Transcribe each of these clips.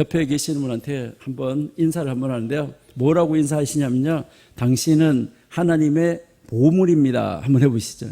옆에 계시는 분한테 한번 인사를 한번 하는데요. 뭐라고 인사하시냐면요. 당신은 하나님의 보물입니다. 한번 해보시죠.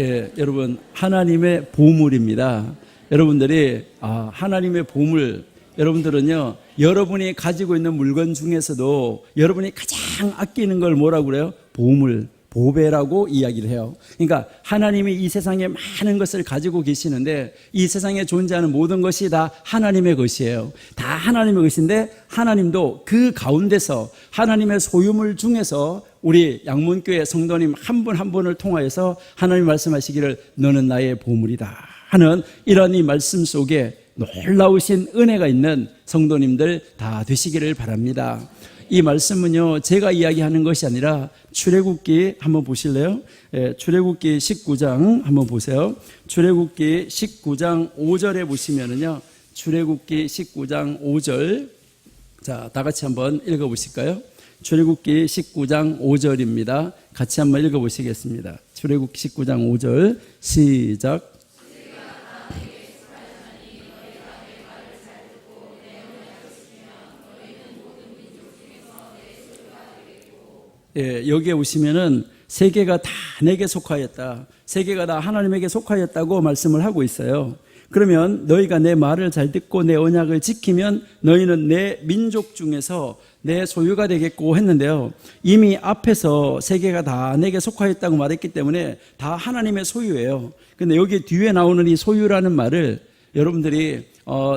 예, 여러분 하나님의 보물입니다. 여러분들이 하나님의 보물, 여러분들은요 여러분이 가지고 있는 물건 중에서도 여러분이 가장 아끼는 걸 뭐라고 그래요? 보물, 보배라고 이야기를 해요. 그러니까 하나님이 이 세상에 많은 것을 가지고 계시는데 이 세상에 존재하는 모든 것이 다 하나님의 것이에요. 다 하나님의 것인데 하나님도 그 가운데서 하나님의 소유물 중에서 우리 양문교회 성도님 한 분 한 분을 통하여서 하나님 말씀하시기를 너는 나의 보물이다 하는 이런 이 말씀 속에 놀라우신 은혜가 있는 성도님들 다 되시기를 바랍니다. 이 말씀은요 제가 이야기하는 것이 아니라 출애굽기 한번 보실래요? 출애굽기 19장 한번 보세요. 출애굽기 19장 5절에 보시면은요 출애굽기 19장 5절, 자, 다 같이 한번 읽어보실까요? 출애굽기 19장 5절입니다. 같이 한번 읽어보시겠습니다. 출애굽기 19장 5절 시작. 예, 여기에 오시면은 세계가 다 내게 속하였다, 세계가 다 하나님에게 속하였다고 말씀을 하고 있어요. 그러면 너희가 내 말을 잘 듣고 내 언약을 지키면 너희는 내 민족 중에서 내 소유가 되겠고 했는데요, 이미 앞에서 세계가 다 내게 속하였다고 말했기 때문에 다 하나님의 소유예요. 근데 여기 뒤에 나오는 이 소유라는 말을 여러분들이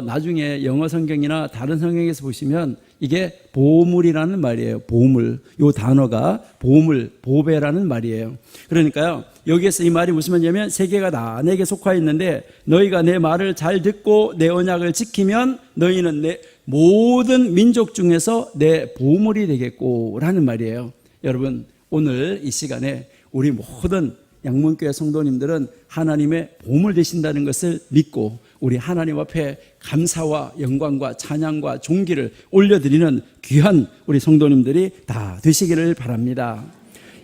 나중에 영어 성경이나 다른 성경에서 보시면 이게 보물이라는 말이에요. 보물. 이 단어가 보물, 보배라는 말이에요. 그러니까요 여기에서 이 말이 무슨 말이냐면 세계가 다 내게 속하 있는데 너희가 내 말을 잘 듣고 내 언약을 지키면 너희는 내 모든 민족 중에서 내 보물이 되겠고 라는 말이에요. 여러분 오늘 이 시간에 우리 모든 양문교회 성도님들은 하나님의 보물 되신다는 것을 믿고 우리 하나님 앞에 감사와 영광과 찬양과 존귀를 올려드리는 귀한 우리 성도님들이 다 되시기를 바랍니다.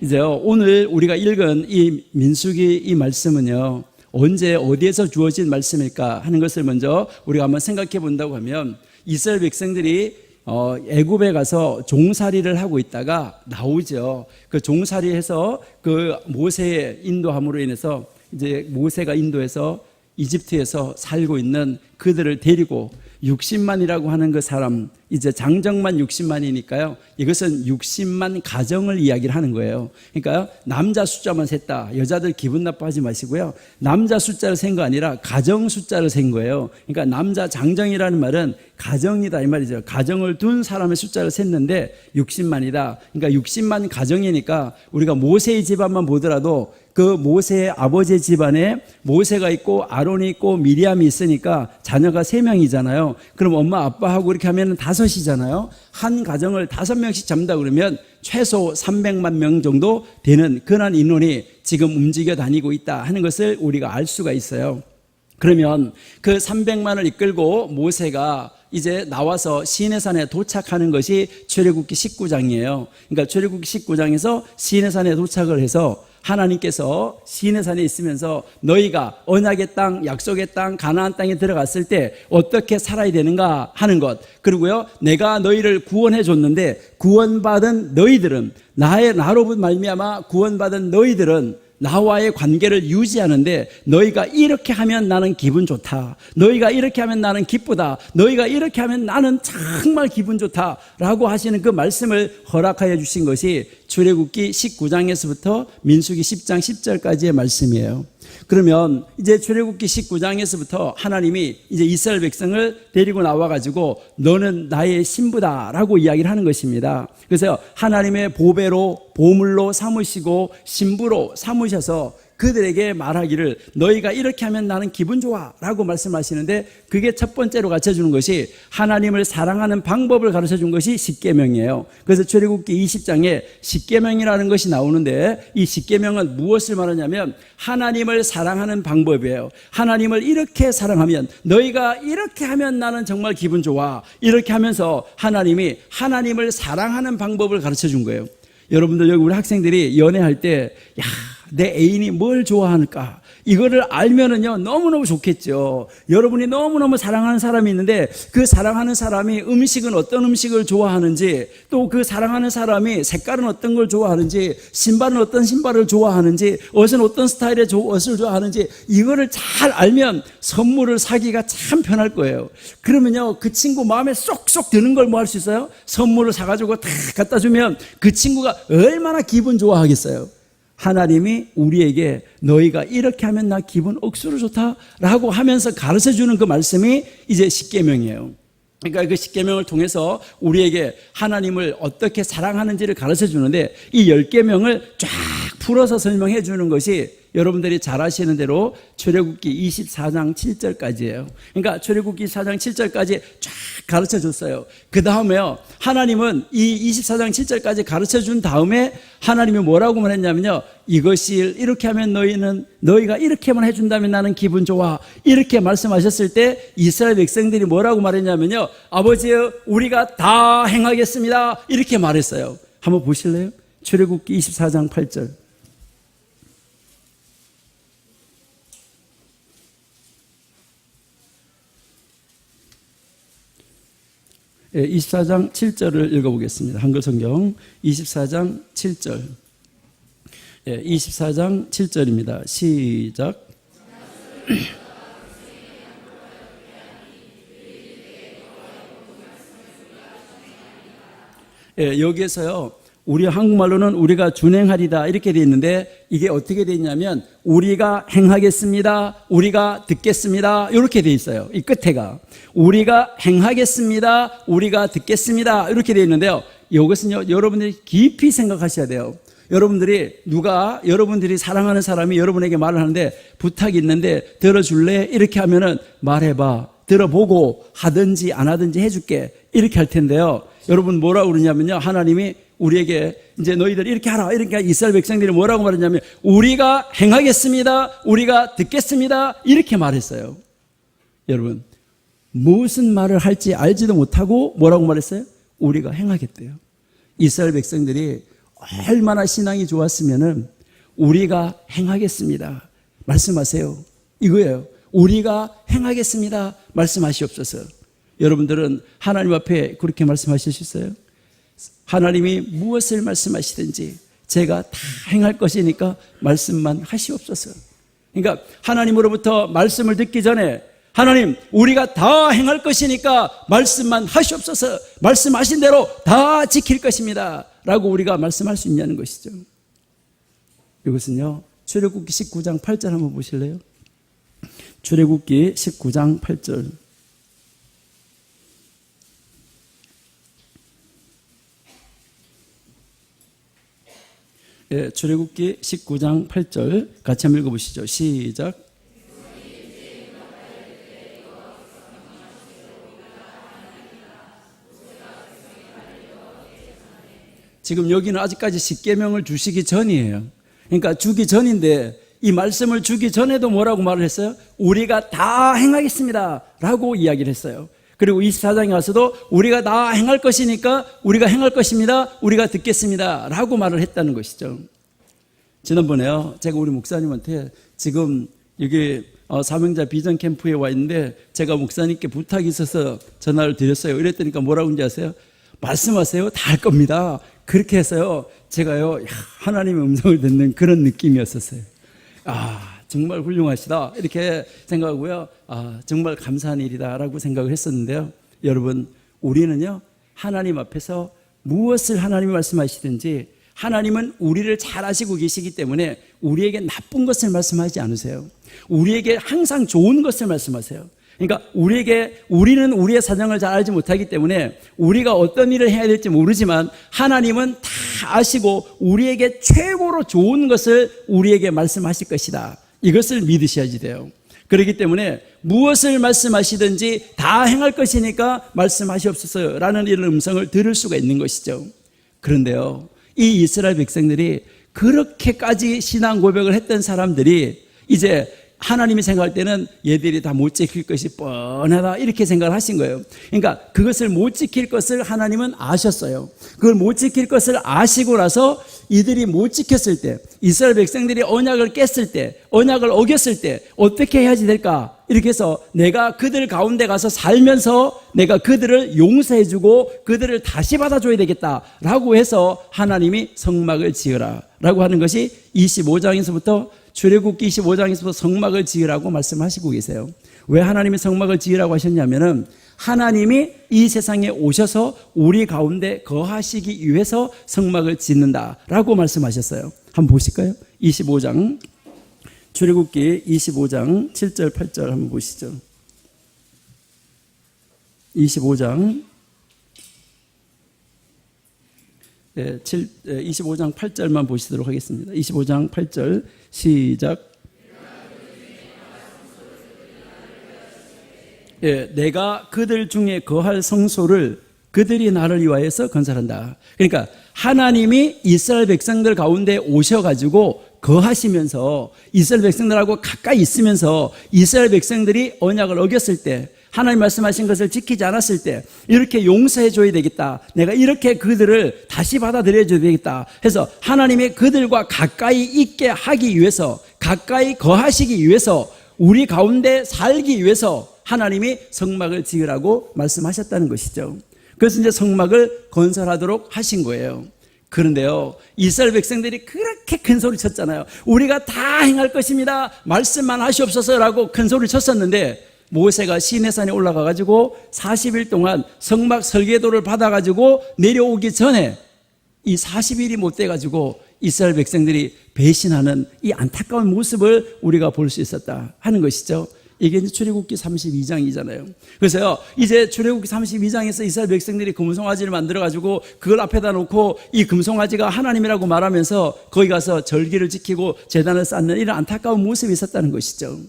이제요 오늘 우리가 읽은 이 민수기 이 말씀은요 언제 어디에서 주어진 말씀일까 하는 것을 먼저 우리가 한번 생각해 본다고 하면 이스라엘 백성들이 애굽에 가서 종살이를 하고 있다가 나오죠. 그 종살이해서 그 모세의 인도함으로 인해서 이제 모세가 인도해서 이집트에서 살고 있는 그들을 데리고 60만이라고 하는 그 사람, 이제 장정만 60만이니까요 이것은 60만 가정을 이야기를 하는 거예요. 그러니까 남자 숫자만 셌다, 여자들 기분 나빠하지 마시고요, 남자 숫자를 센 거 아니라 가정 숫자를 센 거예요. 그러니까 남자 장정이라는 말은 가정이다 이 말이죠. 가정을 둔 사람의 숫자를 셌는데 60만이다. 그러니까 60만 가정이니까 우리가 모세의 집안만 보더라도 그 모세의 아버지 집안에 모세가 있고 아론이 있고 미리암이 있으니까 자녀가 3명이잖아요. 그럼 엄마 아빠하고 이렇게 하면 5이잖아요. 한 가정을 5명씩 잡는다 그러면 최소 300만 명 정도 되는 그런 인원이 지금 움직여 다니고 있다 하는 것을 우리가 알 수가 있어요. 그러면 그 300만을 이끌고 모세가 이제 나와서 시내산에 도착하는 것이 출애굽기 19장이에요. 그러니까 출애굽기 19장에서 시내산에 도착을 해서 하나님께서 시내산에 있으면서 너희가 언약의 땅, 약속의 땅, 가나안 땅에 들어갔을 때 어떻게 살아야 되는가 하는 것, 그리고요 내가 너희를 구원해 줬는데 구원받은 너희들은 나로부터 말미암아 구원받은 너희들은 나와의 관계를 유지하는데 너희가 이렇게 하면 나는 기분 좋다, 너희가 이렇게 하면 나는 기쁘다, 너희가 이렇게 하면 나는 정말 기분 좋다 라고 하시는 그 말씀을 허락하여 주신 것이 출애굽기 19장에서부터 민수기 10장 10절까지의 말씀이에요. 그러면 이제 출애굽기 19장에서부터 하나님이 이제 이스라엘 백성을 데리고 나와가지고 너는 나의 신부다라고 이야기를 하는 것입니다. 그래서 하나님의 보배로 보물로 삼으시고 신부로 삼으셔서 그들에게 말하기를 너희가 이렇게 하면 나는 기분 좋아 라고 말씀하시는데 그게 첫 번째로 가르쳐주는 것이 하나님을 사랑하는 방법을 가르쳐준 것이 십계명이에요. 그래서 출애굽기 20장에 십계명이라는 것이 나오는데 이 십계명은 무엇을 말하냐면 하나님을 사랑하는 방법이에요. 하나님을 이렇게 사랑하면 너희가 이렇게 하면 나는 정말 기분 좋아, 이렇게 하면서 하나님이 하나님을 사랑하는 방법을 가르쳐준 거예요. 여러분들 여기 우리 학생들이 연애할 때 내 애인이 뭘 좋아할까? 이거를 알면은요, 너무너무 좋겠죠. 여러분이 너무너무 사랑하는 사람이 있는데 그 사랑하는 사람이 음식은 어떤 음식을 좋아하는지, 또 그 사랑하는 사람이 색깔은 어떤 걸 좋아하는지, 신발은 어떤 신발을 좋아하는지, 옷은 어떤 스타일의 옷을 좋아하는지, 이거를 잘 알면 선물을 사기가 참 편할 거예요. 그러면요, 그 친구 마음에 쏙쏙 드는 걸 뭐 할 수 있어요? 선물을 사가지고 다 갖다 주면 그 친구가 얼마나 기분 좋아하겠어요. 하나님이 우리에게 너희가 이렇게 하면 나 기분 억수로 좋다라고 하면서 가르쳐주는 그 말씀이 이제 십계명이에요. 그러니까 그 십계명을 통해서 우리에게 하나님을 어떻게 사랑하는지를 가르쳐 주는데, 이 10계명을 쫙 풀어서 설명해 주는 것이 여러분들이 잘 아시는 대로 출애굽기 24장 7절까지예요. 그러니까 출애굽기 24장 7절까지 쫙 가르쳐 줬어요. 그 다음에요, 하나님은 이 24장 7절까지 가르쳐 준 다음에 하나님이 뭐라고 말했냐면요, 이것이 이렇게 하면 너희가 이렇게만 해준다면 나는 기분 좋아, 이렇게 말씀하셨을 때 이스라엘 백성들이 뭐라고 말했냐면요, 아버지여 우리가 다 행하겠습니다, 이렇게 말했어요. 한번 보실래요? 출애굽기 24장 8절. 24장 7절을 읽어보겠습니다. 한글 성경 24장 7절. 24장 7절입니다. 시작. 여기에서요, 우리 한국말로는 우리가 준행하리다 이렇게 되어 있는데, 이게 어떻게 되어 있냐면 우리가 행하겠습니다, 우리가 듣겠습니다, 이렇게 되어 있어요. 이 끝에가 우리가 행하겠습니다, 우리가 듣겠습니다, 이렇게 되어 있는데요, 이것은요, 여러분들이 깊이 생각하셔야 돼요. 여러분들이 사랑하는 사람이 여러분에게 말을 하는데 부탁이 있는데 들어줄래? 이렇게 하면은 말해봐, 들어보고 하든지 안 하든지 해줄게, 이렇게 할 텐데요, 여러분 뭐라고 그러냐면요, 하나님이 우리에게 이제 너희들 이렇게 하라, 이렇게 이스라엘 백성들이 뭐라고 말했냐면 우리가 행하겠습니다, 우리가 듣겠습니다, 이렇게 말했어요. 여러분, 무슨 말을 할지 알지도 못하고 뭐라고 말했어요? 우리가 행하겠대요. 이스라엘 백성들이 얼마나 신앙이 좋았으면은 우리가 행하겠습니다 말씀하세요, 이거예요. 우리가 행하겠습니다 말씀하시옵소서. 여러분들은 하나님 앞에 그렇게 말씀하실 수 있어요? 하나님이 무엇을 말씀하시든지 제가 다 행할 것이니까 말씀만 하시옵소서. 그러니까 하나님으로부터 말씀을 듣기 전에 하나님 우리가 다 행할 것이니까 말씀만 하시옵소서, 말씀하신 대로 다 지킬 것입니다 라고 우리가 말씀할 수 있냐는 것이죠. 이것은요, 출애굽기 19장 8절 한번 보실래요? 출애굽기 19장 8절. 출애굽기 19장 8절 같이 한번 읽어보시죠. 시작. 지금 여기는 아직까지 십계명을 주시기 전이에요. 그러니까 주기 전인데, 이 말씀을 주기 전에도 뭐라고 말을 했어요? 우리가 다 행하겠습니다 라고 이야기를 했어요. 그리고 24장에 와서도 우리가 다 행할 것이니까 우리가 행할 것입니다, 우리가 듣겠습니다 라고 말을 했다는 것이죠. 지난번에요, 제가 우리 목사님한테 지금 여기 사명자 비전 캠프에 와 있는데 제가 목사님께 부탁이 있어서 전화를 드렸어요. 이랬더니까 뭐라고 하는지 아세요? 말씀하세요, 다 할 겁니다. 그렇게 해서요, 제가요, 하나님의 음성을 듣는 그런 느낌이었었어요. 정말 훌륭하시다 이렇게 생각하고요, 정말 감사한 일이다라고 생각을 했었는데요, 여러분, 우리는요, 하나님 앞에서 무엇을 하나님이 말씀하시든지 하나님은 우리를 잘 아시고 계시기 때문에 우리에게 나쁜 것을 말씀하지 않으세요. 우리에게 항상 좋은 것을 말씀하세요. 그러니까 우리는 우리의 사정을 잘 알지 못하기 때문에 우리가 어떤 일을 해야 될지 모르지만 하나님은 다 아시고 우리에게 최고로 좋은 것을 우리에게 말씀하실 것이다, 이것을 믿으셔야지 돼요. 그렇기 때문에 무엇을 말씀하시든지 다 행할 것이니까 말씀하시옵소서라는 이런 음성을 들을 수가 있는 것이죠. 그런데요, 이 이스라엘 백성들이 그렇게까지 신앙 고백을 했던 사람들이 이제 하나님이 생각할 때는 얘들이 다 못 지킬 것이 뻔하다 이렇게 생각을 하신 거예요. 그러니까 그것을 못 지킬 것을 하나님은 아셨어요. 그걸 못 지킬 것을 아시고 나서 이들이 못 지켰을 때, 이스라엘 백성들이 언약을 깼을 때, 언약을 어겼을 때 어떻게 해야지 될까? 이렇게 해서 내가 그들 가운데 가서 살면서 내가 그들을 용서해주고 그들을 다시 받아줘야 되겠다라고 해서 하나님이 성막을 지으라 라고 하는 것이 25장에서부터 출애굽기 25장에서부터 성막을 지으라고 말씀하시고 계세요. 왜 하나님이 성막을 지으라고 하셨냐면은 하나님이 이 세상에 오셔서 우리 가운데 거하시기 위해서 성막을 짓는다라고 말씀하셨어요. 한번 보실까요? 25장 출애굽기 25장 7절 8절 한번 보시죠. 25장 25장 8절만 보시도록 하겠습니다. 25장 8절 시작. 내가 그들 중에 거할 성소를 그들이 나를 위하여서 건설한다. 그러니까 하나님이 이스라엘 백성들 가운데 오셔가지고 거하시면서 이스라엘 백성들하고 가까이 있으면서 이스라엘 백성들이 언약을 어겼을 때 하나님 말씀하신 것을 지키지 않았을 때 이렇게 용서해 줘야 되겠다. 내가 이렇게 그들을 다시 받아들여 줘야 되겠다. 해서 하나님이 그들과 가까이 있게 하기 위해서, 가까이 거하시기 위해서, 우리 가운데 살기 위해서 하나님이 성막을 지으라고 말씀하셨다는 것이죠. 그래서 이제 성막을 건설하도록 하신 거예요. 그런데요, 이스라엘 백성들이 그렇게 큰 소리 쳤잖아요. 우리가 다 행할 것입니다. 말씀만 하시옵소서라고 큰 소리 쳤었는데 모세가 시내산에 올라가가지고 40일 동안 성막 설계도를 받아가지고 내려오기 전에 이 40일이 못 돼가지고 이스라엘 백성들이 배신하는 이 안타까운 모습을 우리가 볼 수 있었다 하는 것이죠. 이게 이제 출애굽기 32장이잖아요. 그래서요, 이제 출애굽기 32장에서 이스라엘 백성들이 금송아지를 만들어가지고 그걸 앞에다 놓고 이 금송아지가 하나님이라고 말하면서 거기 가서 절기를 지키고 제단을 쌓는 이런 안타까운 모습이 있었다는 것이죠.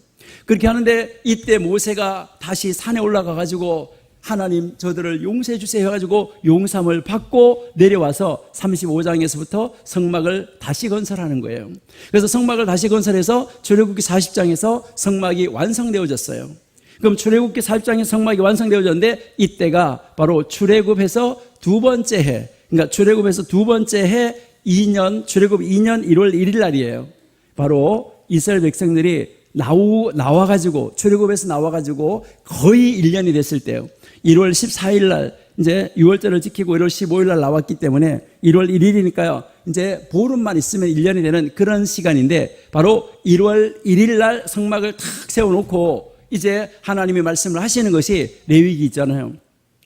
그렇게 하는데 이때 모세가 다시 산에 올라가가지고 하나님 저들을 용서해 주세요 해가지고 용서함을 받고 내려와서 35장에서부터 성막을 다시 건설하는 거예요. 그래서 성막을 다시 건설해서 출애굽기 40장에서 성막이 완성되어졌어요. 그럼 출애굽기 40장에 성막이 완성되어졌는데 이때가 바로 출애굽해서 두 번째 해, 그러니까 출애굽해서 두 번째 해 2년, 출애굽 2년 1월 1일 날이에요. 바로 이스라엘 백성들이 나와가지고 출애굽에서 나와가지고 거의 1년이 됐을 때요. 1월 14일 날 이제 6월절을 지키고 1월 15일 날 나왔기 때문에 1월 1일이니까요. 이제 보름만 있으면 1년이 되는 그런 시간인데 바로 1월 1일 날 성막을 탁 세워놓고 이제 하나님이 말씀을 하시는 것이 레위기 있잖아요.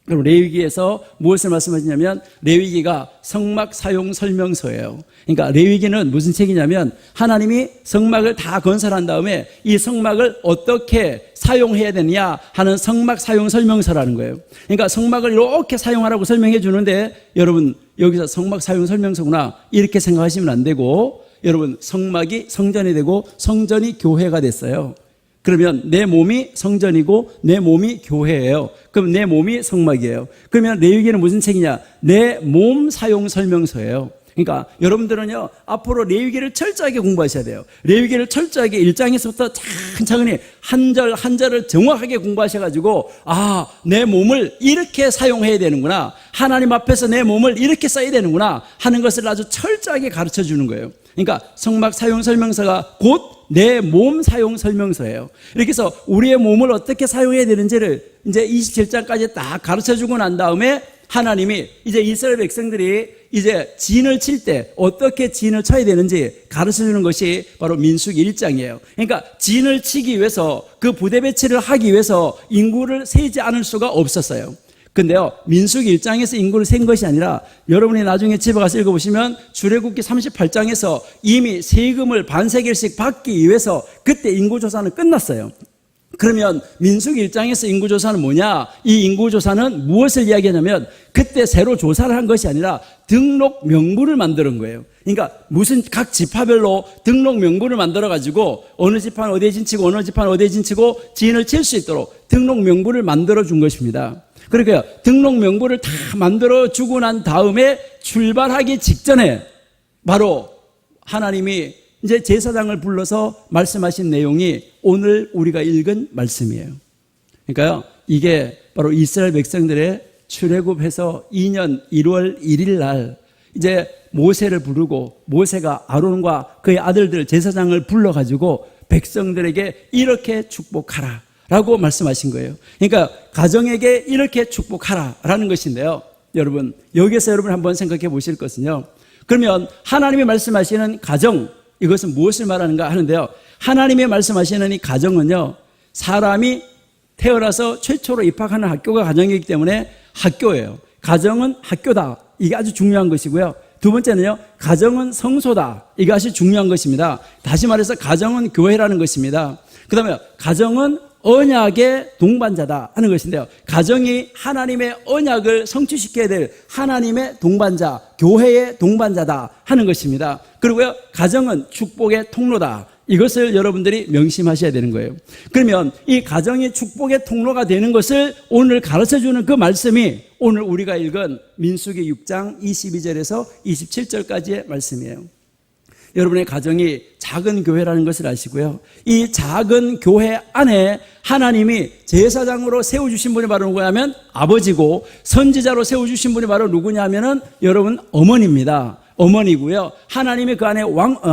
그럼 레위기에서 무엇을 말씀하시냐면 레위기가 성막 사용 설명서예요. 그러니까 레위기는 무슨 책이냐면 하나님이 성막을 다 건설한 다음에 이 성막을 어떻게 사용해야 되느냐 하는 성막 사용 설명서라는 거예요. 그러니까 성막을 이렇게 사용하라고 설명해 주는데 여러분 여기서 성막 사용 설명서구나 이렇게 생각하시면 안 되고 여러분 성막이 성전이 되고 성전이 교회가 됐어요. 그러면 내 몸이 성전이고 내 몸이 교회예요. 그럼 내 몸이 성막이에요. 그러면 레위기는 무슨 책이냐? 내 몸 사용 설명서예요. 그러니까 여러분들은요 앞으로 레위기를 철저하게 공부하셔야 돼요. 레위기를 철저하게 1장에서부터 차근차근히 한 절 한 절을 정확하게 공부하셔가지고 아, 내 몸을 이렇게 사용해야 되는구나, 하나님 앞에서 내 몸을 이렇게 써야 되는구나 하는 것을 아주 철저하게 가르쳐 주는 거예요. 그러니까 성막 사용 설명서가 곧 내 몸 사용 설명서예요. 이렇게 해서 우리의 몸을 어떻게 사용해야 되는지를 이제 27장까지 딱 가르쳐 주고 난 다음에 하나님이 이제 이스라엘 백성들이 이제 진을 칠 때 어떻게 진을 쳐야 되는지 가르쳐 주는 것이 바로 민수기 1장이에요. 그러니까 진을 치기 위해서 그 부대 배치를 하기 위해서 인구를 세지 않을 수가 없었어요. 근데요, 민수기 1장에서 인구를 센 것이 아니라 여러분이 나중에 집에 가서 읽어보시면 출애굽기 38장에서 이미 세금을 반세겔씩 받기 위해서 그때 인구조사는 끝났어요. 그러면 민수기 1장에서 인구조사는 뭐냐? 이 인구조사는 무엇을 이야기하냐면 그때 새로 조사를 한 것이 아니라 등록 명부를 만드는 거예요. 그러니까 무슨 각 지파별로 등록 명부를 만들어가지고 어느 지파는 어디에 진치고 어느 지파는 어디에 진치고 진을 칠 수 있도록 등록 명부를 만들어 준 것입니다. 그러니까 등록 명부를 다 만들어 주고 난 다음에 출발하기 직전에 바로 하나님이 이제 제사장을 불러서 말씀하신 내용이 오늘 우리가 읽은 말씀이에요. 그러니까요, 이게 바로 이스라엘 백성들의 출애굽해서 2년 1월 1일 날 이제 모세를 부르고 모세가 아론과 그의 아들들 제사장을 불러가지고 백성들에게 이렇게 축복하라 라고 말씀하신 거예요. 그러니까 가정에게 이렇게 축복하라 라는 것인데요, 여러분 여기서 여러분 한번 생각해 보실 것은요, 그러면 하나님이 말씀하시는 가정, 이것은 무엇을 말하는가 하는데요, 하나님이 말씀하시는 이 가정은요, 사람이 태어나서 최초로 입학하는 학교가 가정이기 때문에 학교예요. 가정은 학교다, 이게 아주 중요한 것이고요. 두 번째는요, 가정은 성소다, 이게 아주 중요한 것입니다. 다시 말해서 가정은 교회라는 것입니다. 그 다음에 가정은 언약의 동반자다 하는 것인데요, 가정이 하나님의 언약을 성취시켜야 될 하나님의 동반자, 교회의 동반자다 하는 것입니다. 그리고요, 가정은 축복의 통로다, 이것을 여러분들이 명심하셔야 되는 거예요. 그러면 이 가정이 축복의 통로가 되는 것을 오늘 가르쳐주는 그 말씀이 오늘 우리가 읽은 민수기 6장 22절에서 27절까지의 말씀이에요. 여러분의 가정이 작은 교회라는 것을 아시고요, 이 작은 교회 안에 하나님이 제사장으로 세워주신 분이 바로 누구냐면 아버지고, 선지자로 세워주신 분이 바로 누구냐면은 여러분 어머니입니다. 어머니고요, 하나님이 그 안에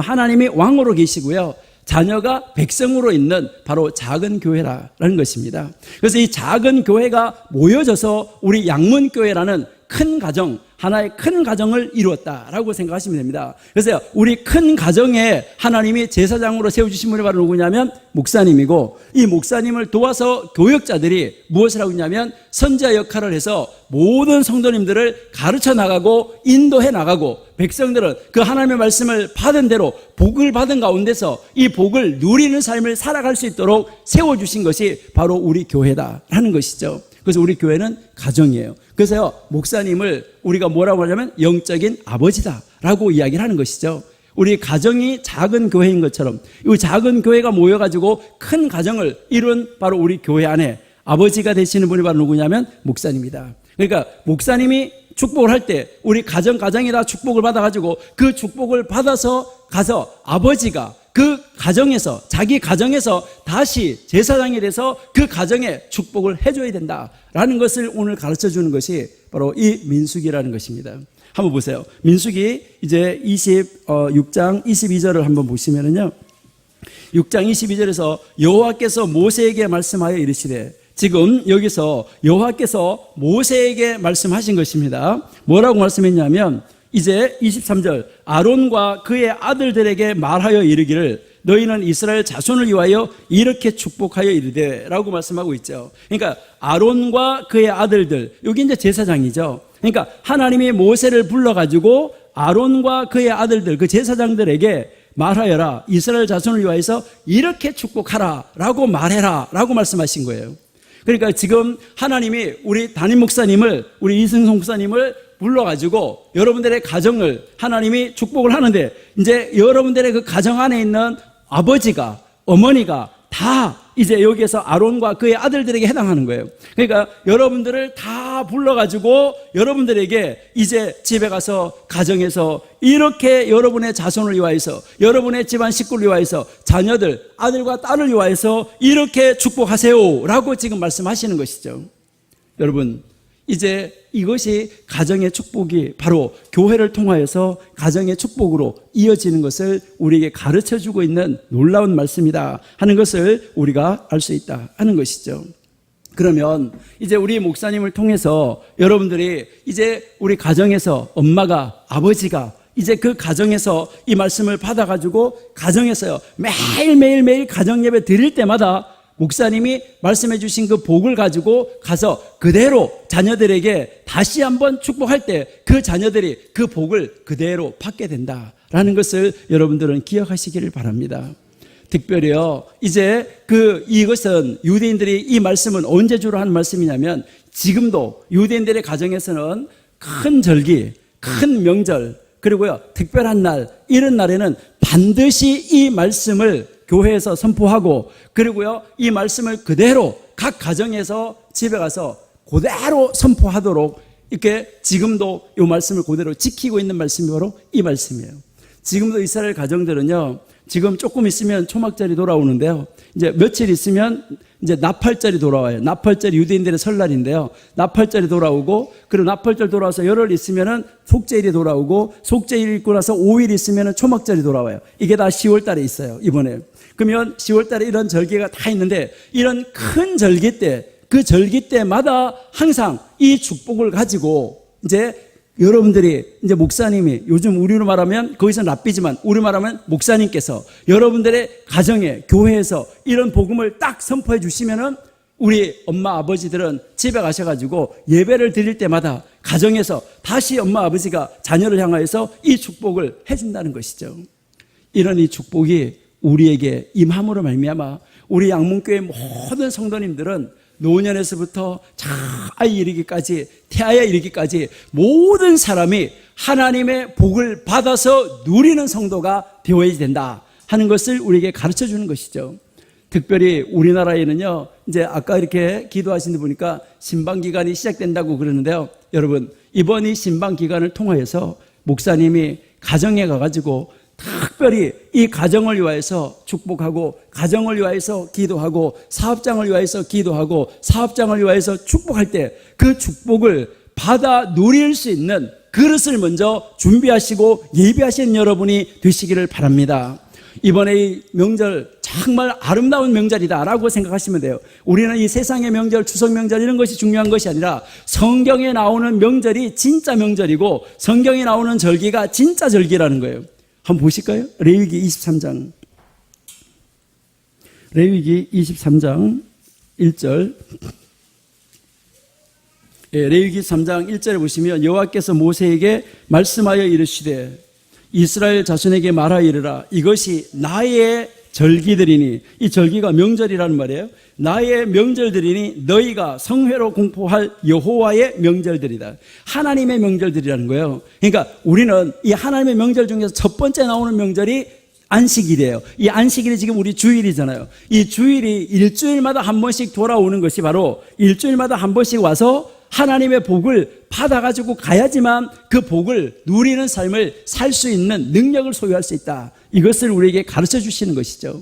하나님이 왕으로 계시고요, 자녀가 백성으로 있는 바로 작은 교회라는 것입니다. 그래서 이 작은 교회가 모여져서 우리 양문교회라는 큰 가정, 하나의 큰 가정을 이루었다라고 생각하시면 됩니다. 그래서 우리 큰 가정에 하나님이 제사장으로 세워주신 분이 바로 누구냐면 목사님이고, 이 목사님을 도와서 교역자들이 무엇을 하고 있냐면 선지자 역할을 해서 모든 성도님들을 가르쳐 나가고 인도해 나가고, 백성들은 그 하나님의 말씀을 받은 대로 복을 받은 가운데서 이 복을 누리는 삶을 살아갈 수 있도록 세워주신 것이 바로 우리 교회다라는 것이죠. 그래서 우리 교회는 가정이에요. 그래서요, 목사님을 우리가 뭐라고 하냐면 영적인 아버지다라고 이야기를 하는 것이죠. 우리 가정이 작은 교회인 것처럼 이 작은 교회가 모여가지고 큰 가정을 이룬 바로 우리 교회 안에 아버지가 되시는 분이 바로 누구냐면 목사님이다. 그러니까 목사님이 축복을 할 때 우리 가정이 다 축복을 받아가지고 그 축복을 받아서 가서 아버지가 그 가정에서, 자기 가정에서 다시 제사장이 돼서 그 가정에 축복을 해줘야 된다라는 것을 오늘 가르쳐 주는 것이 바로 이 민수기라는 것입니다. 한번 보세요. 민수기 이제 26장 22절을 한번 보시면은요, 6장 22절에서 여호와께서 모세에게 말씀하여 이르시되, 지금 여기서 여호와께서 모세에게 말씀하신 것입니다. 뭐라고 말씀했냐면 이제 23절, 아론과 그의 아들들에게 말하여 이르기를 너희는 이스라엘 자손을 위하여 이렇게 축복하여 이르되 라고 말씀하고 있죠. 그러니까 아론과 그의 아들들, 여기 이제 제사장이죠. 그러니까 하나님이 모세를 불러가지고 아론과 그의 아들들, 그 제사장들에게 말하여라, 이스라엘 자손을 위하여서 이렇게 축복하라 라고 말해라 라고 말씀하신 거예요. 그러니까 지금 하나님이 우리 담임 목사님을, 우리 이승성 목사님을 불러가지고 여러분들의 가정을 하나님이 축복을 하는데, 이제 여러분들의 그 가정 안에 있는 아버지가, 어머니가 다 이제 여기에서 아론과 그의 아들들에게 해당하는 거예요. 그러니까 여러분들을 다 불러가지고 여러분들에게 이제 집에 가서 가정에서 이렇게 여러분의 자손을 위하여서, 여러분의 집안 식구를 위하여서, 자녀들, 아들과 딸을 위하여서 이렇게 축복하세요 라고 지금 말씀하시는 것이죠. 여러분, 이제 이것이 가정의 축복이 바로 교회를 통하여서 가정의 축복으로 이어지는 것을 우리에게 가르쳐주고 있는 놀라운 말씀이다 하는 것을 우리가 알 수 있다 하는 것이죠. 그러면 이제 우리 목사님을 통해서 여러분들이 이제 우리 가정에서 엄마가, 아버지가 이제 그 가정에서 이 말씀을 받아가지고 가정에서요, 매일 가정 예배 드릴 때마다 목사님이 말씀해 주신 그 복을 가지고 가서 그대로 자녀들에게 다시 한번 축복할 때 그 자녀들이 그 복을 그대로 받게 된다라는 것을 여러분들은 기억하시기를 바랍니다. 특별히요, 이제 이것은 유대인들이 이 말씀은 언제 주로 하는 말씀이냐면, 지금도 유대인들의 가정에서는 큰 절기, 큰 명절, 그리고요 특별한 날, 이런 날에는 반드시 이 말씀을 교회에서 선포하고, 그리고요 이 말씀을 그대로 각 가정에서 집에 가서 그대로 선포하도록 이렇게 지금도 이 말씀을 그대로 지키고 있는 말씀이 바로 이 말씀이에요. 지금도 이스라엘 가정들은요, 지금 조금 있으면 초막절이 돌아오는데요. 이제 며칠 있으면 이제 나팔절이 돌아와요. 나팔절이 유대인들의 설날인데요. 나팔절이 돌아오고, 그리고 나팔절 돌아와서 열흘 있으면은 속죄일이 돌아오고, 속죄일 있고 나서 5일 있으면은 초막절이 돌아와요. 이게 다 10월 달에 있어요, 이번에. 그러면 10월 달에 이런 절기가 다 있는데, 이런 큰 절기 때, 그 절기 때마다 항상 이 축복을 가지고 이제 여러분들이 이제 목사님이, 요즘 우리로 말하면 거기서 랍비지만 우리 말하면 목사님께서 여러분들의 가정에, 교회에서 이런 복음을 딱 선포해 주시면은 우리 엄마 아버지들은 집에 가셔가지고 예배를 드릴 때마다 가정에서 다시 엄마 아버지가 자녀를 향하여서 이 축복을 해준다는 것이죠. 이런 이 축복이 우리에게 임함으로 말미암아 우리 양문교회 모든 성도님들은 노년에서부터 아이 이르기까지, 태아에 이르기까지 모든 사람이 하나님의 복을 받아서 누리는 성도가 되어야 된다 하는 것을 우리에게 가르쳐 주는 것이죠. 특별히 우리나라에는요, 이제 아까 이렇게 기도하시는 데 보니까 신방기간이 시작된다고 그러는데요. 여러분, 이번 이 신방기간을 통하여서 목사님이 가정에 가가지고 특별히 이 가정을 위하여서 축복하고, 가정을 위하여서 기도하고, 사업장을 위하여서 기도하고, 사업장을 위하여서 축복할 때 그 축복을 받아 누릴 수 있는 그릇을 먼저 준비하시고 예비하신 여러분이 되시기를 바랍니다. 이번에 이 명절 정말 아름다운 명절이다라고 생각하시면 돼요. 우리는 이 세상의 명절, 추석 명절 이런 것이 중요한 것이 아니라 성경에 나오는 명절이 진짜 명절이고 성경에 나오는 절기가 진짜 절기라는 거예요. 한번 보실까요? 레위기 23장. 레위기 23장 1절. 레위기 3장 1절에 보시면 여호와께서 모세에게 말씀하여 이르시되 이스라엘 자손에게 말하여 이르라. 이것이 나의 절기들이니, 이 절기가 명절이라는 말이에요. 나의 명절들이니 너희가 성회로 공포할 여호와의 명절들이다. 하나님의 명절들이라는 거예요. 그러니까 우리는 이 하나님의 명절 중에서 첫 번째 나오는 명절이 안식일이에요. 이 안식일이 지금 우리 주일이잖아요. 이 주일이 일주일마다 한 번씩 돌아오는 것이 바로 일주일마다 한 번씩 와서 하나님의 복을 받아가지고 가야지만 그 복을 누리는 삶을 살 수 있는 능력을 소유할 수 있다. 이것을 우리에게 가르쳐 주시는 것이죠.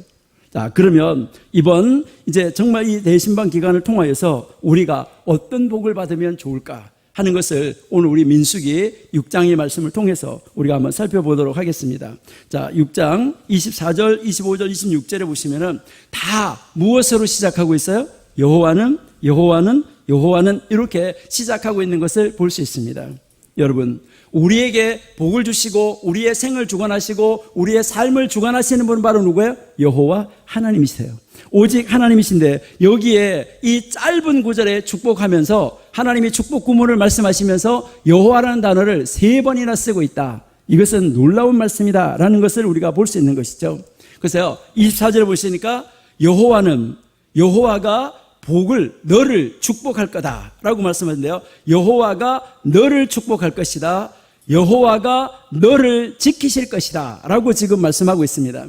자, 그러면 이번 이제 정말 이 대신방 기간을 통하여서 우리가 어떤 복을 받으면 좋을까 하는 것을 오늘 우리 민수기 6장의 말씀을 통해서 우리가 한번 살펴보도록 하겠습니다. 자, 6장 24절, 25절, 26절에 보시면은 다 무엇으로 시작하고 있어요? 여호와는 이렇게 시작하고 있는 것을 볼 수 있습니다. 여러분, 우리에게 복을 주시고 우리의 생을 주관하시고 우리의 삶을 주관하시는 분은 바로 누구예요? 여호와 하나님이세요. 오직 하나님이신데 여기에 이 짧은 구절에 축복하면서 하나님이 축복 구문을 말씀하시면서 여호와라는 단어를 3번이나 쓰고 있다. 이것은 놀라운 말씀이다 라는 것을 우리가 볼 수 있는 것이죠. 그래서 24절을 보시니까 여호와가 복을 너를 축복할 거다 라고 말씀하는데요. 여호와가 너를 축복할 것이다. 여호와가 너를 지키실 것이다 라고 지금 말씀하고 있습니다.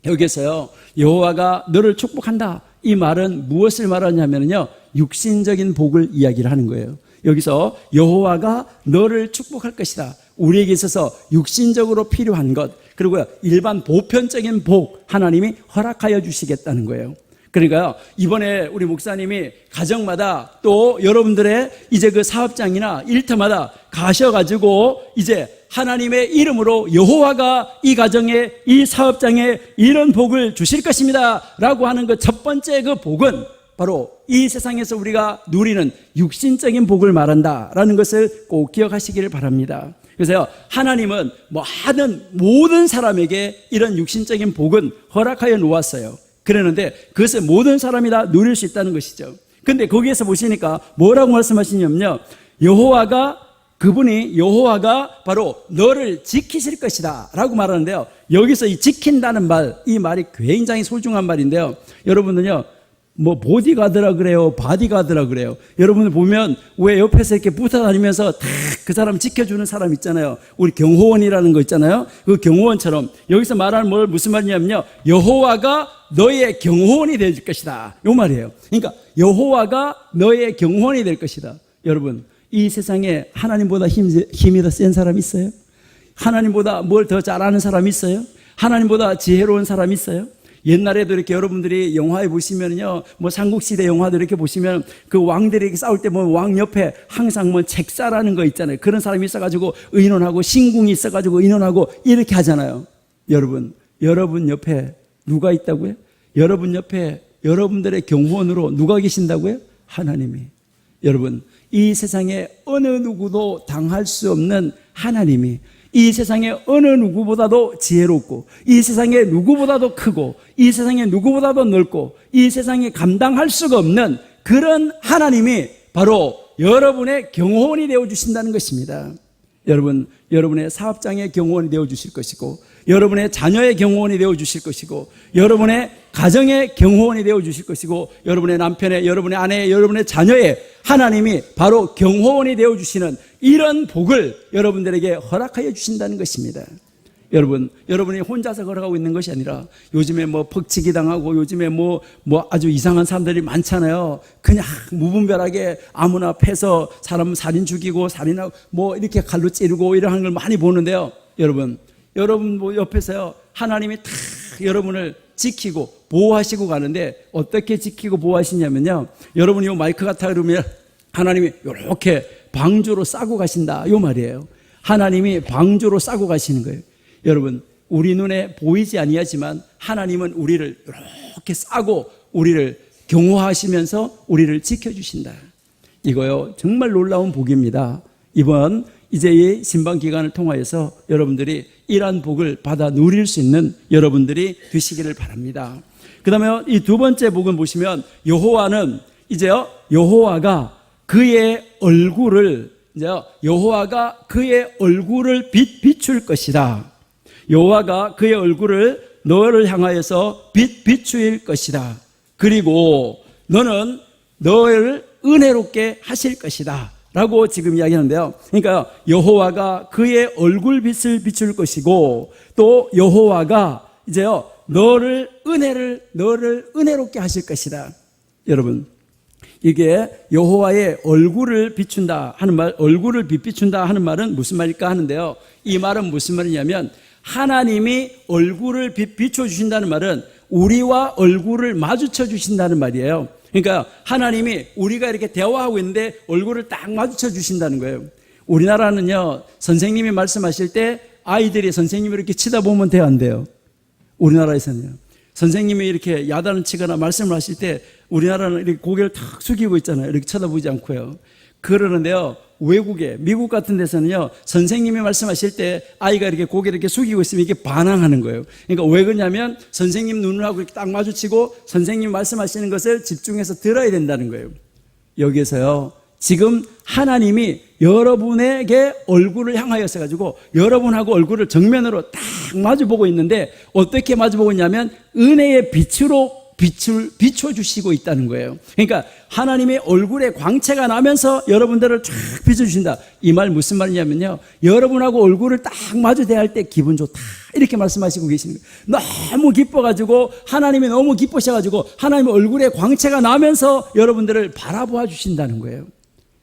여기서요, 여호와가 너를 축복한다, 이 말은 무엇을 말하냐면요, 육신적인 복을 이야기를 하는 거예요. 여기서 여호와가 너를 축복할 것이다, 우리에게 있어서 육신적으로 필요한 것, 그리고 일반 보편적인 복 하나님이 허락하여 주시겠다는 거예요. 그러니까요, 이번에 우리 목사님이 가정마다 또 여러분들의 이제 그 사업장이나 일터마다 가셔가지고 이제 하나님의 이름으로 여호와가 이 가정에, 이 사업장에 이런 복을 주실 것입니다 라고 하는 그 첫 번째 그 복은 바로 이 세상에서 우리가 누리는 육신적인 복을 말한다라는 것을 꼭 기억하시기를 바랍니다. 그래서 하나님은 모든 사람에게 이런 육신적인 복은 허락하여 놓았어요. 그러는데 그것을 모든 사람이 다 누릴 수 있다는 것이죠. 근데 거기에서 보시니까 뭐라고 말씀하시냐면요, 여호와가 바로 너를 지키실 것이다 라고 말하는데요, 여기서 이 지킨다는 말, 이 말이 굉장히 소중한 말인데요, 여러분은요, 보디가드라 그래요, 바디가드라 그래요. 여러분들 보면 왜 옆에서 이렇게 붙어 다니면서 다 그 사람 지켜주는 사람 있잖아요. 우리 경호원이라는 거 있잖아요. 그 경호원처럼 여기서 말하는 무슨 말이냐면요, 여호와가 너의 경호원이 될 것이다, 이 말이에요. 그러니까 여호와가 너의 경호원이 될 것이다. 여러분, 이 세상에 하나님보다 힘이 더 센 사람 있어요? 하나님보다 뭘 더 잘하는 사람이 있어요? 하나님보다 지혜로운 사람이 있어요? 옛날에도 이렇게 여러분들이 영화에 보시면요, 뭐 삼국시대 영화도 이렇게 보시면 그 왕들이 이렇게 싸울 때 보면 왕 옆에 항상 뭐 책사라는 거 있잖아요. 그런 사람이 있어가지고 의논하고 신궁이 있어가지고 의논하고 이렇게 하잖아요. 여러분 옆에 누가 있다고요? 여러분 옆에 여러분들의 경호원으로 누가 계신다고요? 하나님이. 여러분, 이 세상에 어느 누구도 당할 수 없는 하나님이 이 세상에 어느 누구보다도 지혜롭고 이 세상에 누구보다도 크고 이 세상에 누구보다도 넓고 이 세상에 감당할 수가 없는 그런 하나님이 바로 여러분의 경호원이 되어주신다는 것입니다. 여러분의 사업장의 경호원이 되어주실 것이고 여러분의 자녀의 경호원이 되어주실 것이고 여러분의 가정의 경호원이 되어주실 것이고 여러분의 남편의, 여러분의 아내의, 여러분의 자녀의 하나님이 바로 경호원이 되어주시는 이런 복을 여러분들에게 허락하여 주신다는 것입니다. 여러분이 혼자서 걸어가고 있는 것이 아니라 요즘에 뭐 퍽치기 당하고 요즘에 뭐 아주 이상한 사람들이 많잖아요. 그냥 무분별하게 아무나 패서 사람 살인 죽이고 살인하고 뭐 이렇게 칼로 찌르고 이러는 걸 많이 보는데요. 여러분 뭐 옆에서요, 하나님이 다 여러분을 지키고 보호하시고 가는데 어떻게 지키고 보호하시냐면요, 여러분이 요 마이크 같아 그러면 하나님이 이렇게 방주로 싸고 가신다 요 말이에요. 하나님이 방주로 싸고 가시는 거예요. 여러분, 우리 눈에 보이지 아니하지만 하나님은 우리를 이렇게 싸고 우리를 경호하시면서 우리를 지켜주신다. 이거요, 정말 놀라운 복입니다. 이번 이제 이 신방 기간을 통하여서 여러분들이 이러한 복을 받아 누릴 수 있는 여러분들이 되시기를 바랍니다. 그 다음에 이 두 번째 복은 보시면 여호와는 이제요, 여호와가 그의 얼굴을 비출 것이다. 여호와가 그의 얼굴을 너를 향하여서 비추일 것이다. 그리고 너는 너를 은혜롭게 하실 것이다 라고 지금 이야기하는데요. 그러니까 여호와가 그의 얼굴빛을 비출 것이고 또 여호와가 이제요, 너를 은혜롭게 하실 것이다. 여러분, 이게 여호와의 얼굴을 비춘다 하는 말, 얼굴을 비춘다 하는 말은 무슨 말일까 하는데요. 이 말은 무슨 말이냐면 하나님이 얼굴을 비춰주신다는 말은 우리와 얼굴을 마주쳐 주신다는 말이에요. 그러니까 하나님이 우리가 이렇게 대화하고 있는데 얼굴을 딱 마주쳐 주신다는 거예요. 우리나라는요, 선생님이 말씀하실 때 아이들이 선생님을 이렇게 치다보면 돼요, 안 돼요? 우리나라에서는요, 선생님이 이렇게 야단을 치거나 말씀을 하실 때 우리나라는 이렇게 고개를 탁 숙이고 있잖아요. 이렇게 쳐다보지 않고요. 그러는데요, 외국에, 미국 같은 데서는요, 선생님이 말씀하실 때 아이가 이렇게 고개를 이렇게 숙이고 있으면 이게 반항하는 거예요. 그러니까 왜 그러냐면 선생님 눈을 하고 이렇게 딱 마주치고 선생님 말씀하시는 것을 집중해서 들어야 된다는 거예요. 여기에서요, 지금 하나님이 여러분에게 얼굴을 향하여서 가지고 여러분하고 얼굴을 정면으로 딱 마주보고 있는데 어떻게 마주보고 있냐면 은혜의 빛으로 비춰주시고 있다는 거예요. 그러니까 하나님의 얼굴에 광채가 나면서 여러분들을 쫙 비춰주신다. 이 말 무슨 말이냐면요, 여러분하고 얼굴을 딱 마주 대할 때 기분 좋다 이렇게 말씀하시고 계시는 거예요. 너무 기뻐가지고 하나님이 너무 기쁘셔가지고 하나님의 얼굴에 광채가 나면서 여러분들을 바라보아 주신다는 거예요.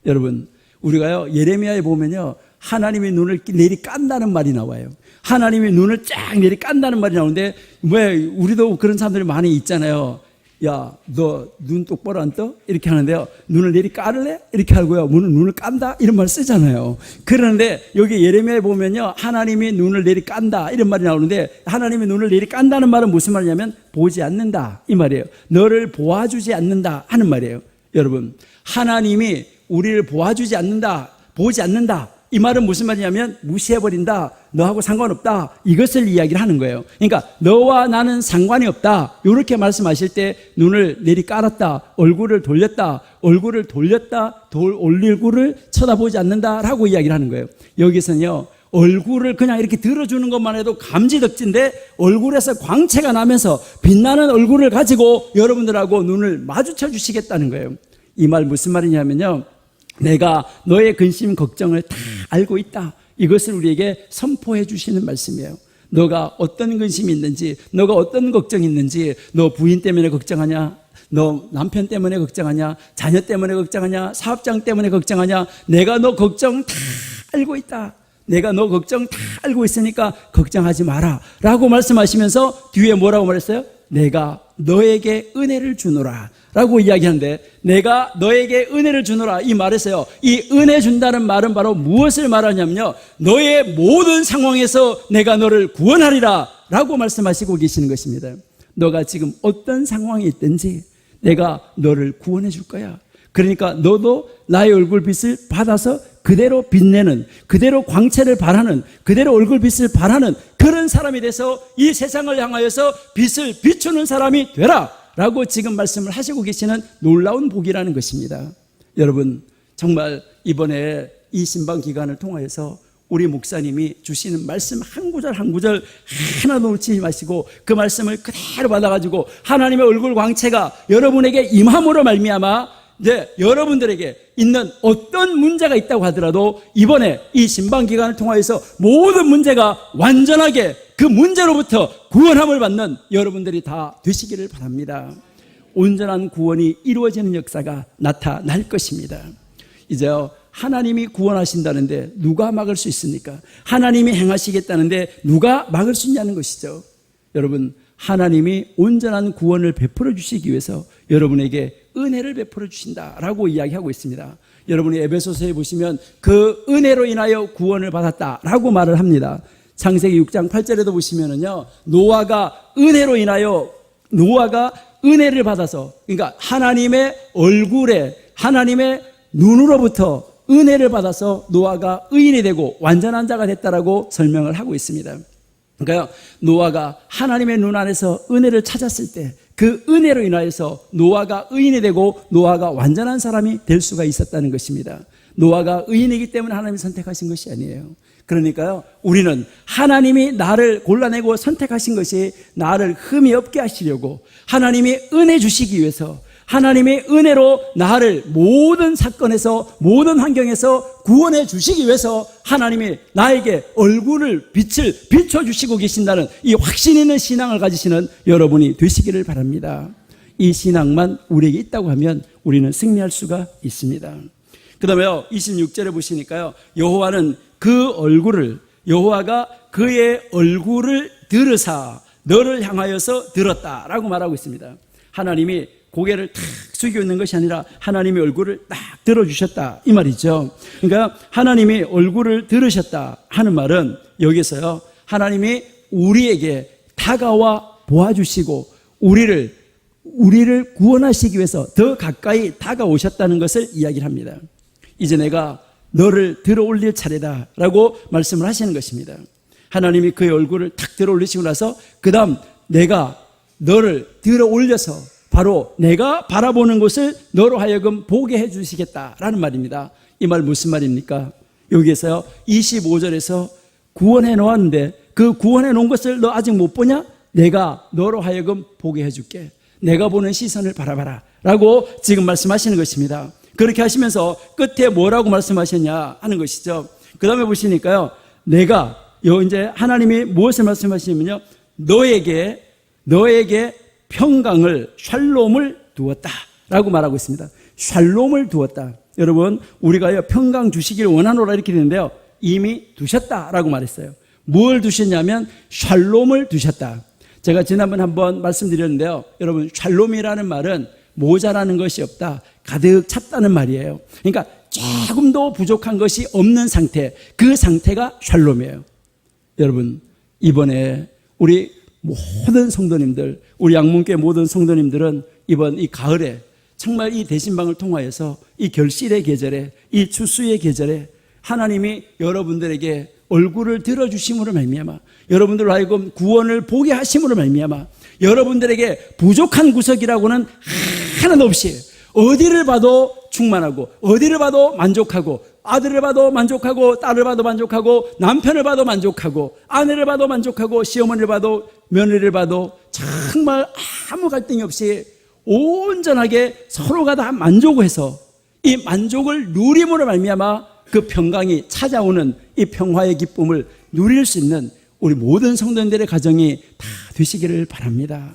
여러분, 우리가요, 예레미야에 보면요, 하나님이 눈을 내리 깐다는 말이 나와요. 하나님이 눈을 쫙 내리 깐다는 말이 나오는데, 왜 우리도 그런 사람들이 많이 있잖아요. 야, 너 눈 똑바로 안 떠? 이렇게 하는데요, 눈을 내리 깔을래? 이렇게 하고요, 눈을 깐다? 이런 말 쓰잖아요. 그런데 여기 예레미야에 보면요, 하나님이 눈을 내리 깐다 이런 말이 나오는데, 하나님이 눈을 내리 깐다는 말은 무슨 말이냐면 보지 않는다 이 말이에요. 너를 보아주지 않는다 하는 말이에요. 여러분, 하나님이 우리를 보아주지 않는다, 보지 않는다, 이 말은 무슨 말이냐면 무시해버린다, 너하고 상관없다, 이것을 이야기를 하는 거예요. 그러니까 너와 나는 상관이 없다 이렇게 말씀하실 때 눈을 내리 깔았다, 얼굴을 돌렸다, 얼굴을 쳐다보지 않는다라고 이야기를 하는 거예요. 여기서는요, 얼굴을 그냥 이렇게 들어주는 것만 해도 감지덕지인데 얼굴에서 광채가 나면서 빛나는 얼굴을 가지고 여러분들하고 눈을 마주쳐 주시겠다는 거예요. 이 말 무슨 말이냐면요, 내가 너의 근심 걱정을 다 알고 있다, 이것을 우리에게 선포해 주시는 말씀이에요. 너가 어떤 근심이 있는지, 너가 어떤 걱정이 있는지, 너 부인 때문에 걱정하냐, 너 남편 때문에 걱정하냐, 자녀 때문에 걱정하냐, 사업장 때문에 걱정하냐, 내가 너 걱정 다 알고 있다. 내가 너 걱정 다 알고 있으니까 걱정하지 마라 라고 말씀하시면서 뒤에 뭐라고 말했어요? 내가 너에게 은혜를 주노라 라고 이야기하는데, 내가 너에게 은혜를 주노라 이 말에서요, 이 은혜 준다는 말은 바로 무엇을 말하냐면요, 너의 모든 상황에서 내가 너를 구원하리라 라고 말씀하시고 계시는 것입니다. 너가 지금 어떤 상황에 있든지 내가 너를 구원해 줄 거야. 그러니까 너도 나의 얼굴빛을 받아서 그대로 빛내는, 그대로 광채를 발하는, 그대로 얼굴빛을 발하는 그런 사람이 돼서 이 세상을 향하여서 빛을 비추는 사람이 되라 라고 지금 말씀을 하시고 계시는 놀라운 복이라는 것입니다. 여러분, 정말 이번에 이 신방 기간을 통하여서 우리 목사님이 주시는 말씀 한 구절 한 구절 하나도 놓치지 마시고 그 말씀을 그대로 받아가지고 하나님의 얼굴 광채가 여러분에게 임함으로 말미암아 여러분들에게 있는 어떤 문제가 있다고 하더라도 이번에 이 신방기간을 통하여서 모든 문제가 완전하게 그 문제로부터 구원함을 받는 여러분들이 다 되시기를 바랍니다. 온전한 구원이 이루어지는 역사가 나타날 것입니다. 이제요, 하나님이 구원하신다는데 누가 막을 수 있습니까? 하나님이 행하시겠다는데 누가 막을 수 있냐는 것이죠. 여러분, 하나님이 온전한 구원을 베풀어 주시기 위해서 여러분에게 은혜를 베풀어 주신다라고 이야기하고 있습니다. 여러분이 에베소서에 보시면 그 은혜로 인하여 구원을 받았다라고 말을 합니다. 창세기 6장 8절에도 보시면은요, 노아가 은혜를 받아서, 그러니까 하나님의 얼굴에, 하나님의 눈으로부터 은혜를 받아서 노아가 의인이 되고 완전한 자가 됐다라고 설명을 하고 있습니다. 그러니까 노아가 하나님의 눈 안에서 은혜를 찾았을 때 그 은혜로 인하여서 노아가 의인이 되고 노아가 완전한 사람이 될 수가 있었다는 것입니다. 노아가 의인이기 때문에 하나님이 선택하신 것이 아니에요. 그러니까요, 우리는 하나님이 나를 골라내고 선택하신 것이 나를 흠이 없게 하시려고 하나님이 은혜 주시기 위해서, 하나님의 은혜로 나를 모든 사건에서 모든 환경에서 구원해 주시기 위해서 하나님이 나에게 얼굴을 빛을 비춰주시고 계신다는 이 확신 있는 신앙을 가지시는 여러분이 되시기를 바랍니다. 이 신앙만 우리에게 있다고 하면 우리는 승리할 수가 있습니다. 그 다음에요, 26절에 보시니까요, 여호와가 그의 얼굴을 들으사 너를 향하여서 들었다라고 말하고 있습니다. 하나님이 고개를 탁 숙이고 있는 것이 아니라 하나님의 얼굴을 딱 들어주셨다 이 말이죠. 그러니까 하나님이 얼굴을 들으셨다 하는 말은 여기서요, 하나님이 우리에게 다가와 보아주시고 우리를 구원하시기 위해서 더 가까이 다가오셨다는 것을 이야기를 합니다. 이제 내가 너를 들어 올릴 차례다 라고 말씀을 하시는 것입니다. 하나님이 그의 얼굴을 탁 들어 올리시고 나서 그 다음 내가 너를 들어 올려서 바로 내가 바라보는 것을 너로 하여금 보게 해 주시겠다라는 말입니다. 이 말 무슨 말입니까? 여기에서요, 25절에서 구원해 놓았는데 그 구원해 놓은 것을 너 아직 못 보냐? 내가 너로 하여금 보게 해줄게. 내가 보는 시선을 바라봐라 라고 지금 말씀하시는 것입니다. 그렇게 하시면서 끝에 뭐라고 말씀하셨냐 하는 것이죠. 그 다음에 보시니까요, 내가 이제 하나님이 무엇을 말씀하시냐면요, 너에게 평강을, 샬롬을 두었다라고 말하고 있습니다. 샬롬을 두었다. 여러분, 우리가요, 평강 주시기를 원하노라 이렇게 되는데요, 이미 두셨다라고 말했어요. 뭘 두셨냐면 샬롬을 두셨다. 제가 지난번 한번 말씀드렸는데요, 여러분, 샬롬이라는 말은 모자라는 것이 없다, 가득 찼다는 말이에요. 그러니까 조금도 부족한 것이 없는 상태, 그 상태가 샬롬이에요. 여러분, 이번에 우리 모든 성도님들, 우리 양문교회 모든 성도님들은 이번 이 가을에 정말 이 대신방을 통하여서 이 결실의 계절에, 이 추수의 계절에 하나님이 여러분들에게 얼굴을 들어주심으로 말미암아, 여러분들로 하여금 구원을 보게 하심으로 말미암아, 여러분들에게 부족한 구석이라고는 하나도 없이 어디를 봐도 충만하고, 어디를 봐도 만족하고, 아들을 봐도 만족하고, 딸을 봐도 만족하고, 남편을 봐도 만족하고, 아내를 봐도 만족하고, 시어머니를 봐도, 며느리를 봐도 정말 아무 갈등이 없이 온전하게 서로가 다 만족해서 이 만족을 누림으로 말미암아 그 평강이 찾아오는 이 평화의 기쁨을 누릴 수 있는 우리 모든 성도님들의 가정이 다 되시기를 바랍니다.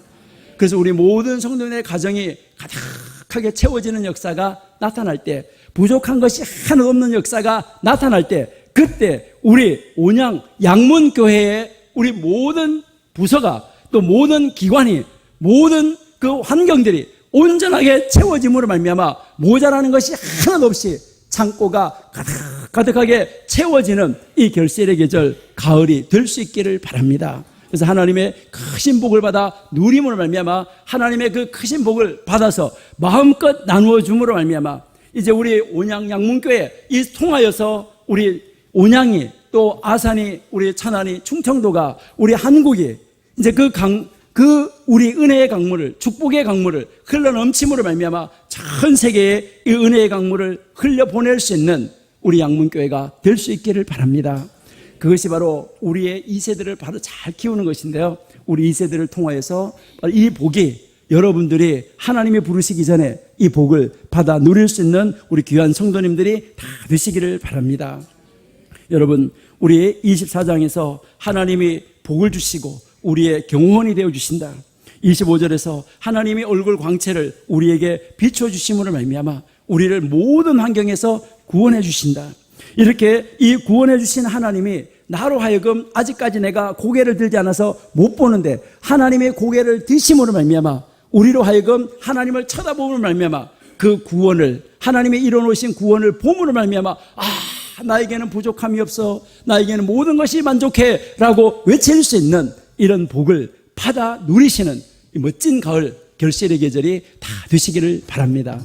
그래서 우리 모든 성도님들의 가정이 가득하게 채워지는 역사가 나타날 때, 부족한 것이 하나도 없는 역사가 나타날 때, 그때 우리 온양 양문교회의 우리 모든 부서가 또 모든 기관이 모든 그 환경들이 온전하게 채워짐으로 말미암아 모자라는 것이 하나도 없이 창고가 가득하게 채워지는 이 결실의 계절 가을이 될 수 있기를 바랍니다. 그래서 하나님의 크신 복을 받아 누림으로 말미암아 하나님의 그 크신 복을 받아서 마음껏 나누어 줌으로 말미암아 이제 우리 온양 양문교회 이 통하여서 우리 온양이 또 아산이 우리 천안이 충청도가 우리 한국이 이제 그 우리 은혜의 강물을 축복의 강물을 흘러넘침으로 말미암아 전 세계에 이 은혜의 강물을 흘려보낼 수 있는 우리 양문교회가 될 수 있기를 바랍니다. 그것이 바로 우리의 2세들을 바로 잘 키우는 것인데요. 우리 2세들을 통하여서 이 복이 여러분들이 하나님이 부르시기 전에 이 복을 받아 누릴 수 있는 우리 귀한 성도님들이 다 되시기를 바랍니다. 여러분, 우리 24장에서 하나님이 복을 주시고 우리의 경호원이 되어주신다. 25절에서 하나님이 얼굴 광채를 우리에게 비춰주심으로 말미암아 우리를 모든 환경에서 구원해 주신다. 이렇게 이 구원해 주신 하나님이 나로 하여금 아직까지 내가 고개를 들지 않아서 못 보는데 하나님의 고개를 드심으로 말미암아 우리로 하여금 하나님을 쳐다보므로 말미암아 그 구원을 하나님의 이뤄놓으신 구원을 봄으로 말미암아 나에게는 부족함이 없어 나에게는 모든 것이 만족해 라고 외칠 수 있는 이런 복을 받아 누리시는 이 멋진 가을 결실의 계절이 다 되시기를 바랍니다.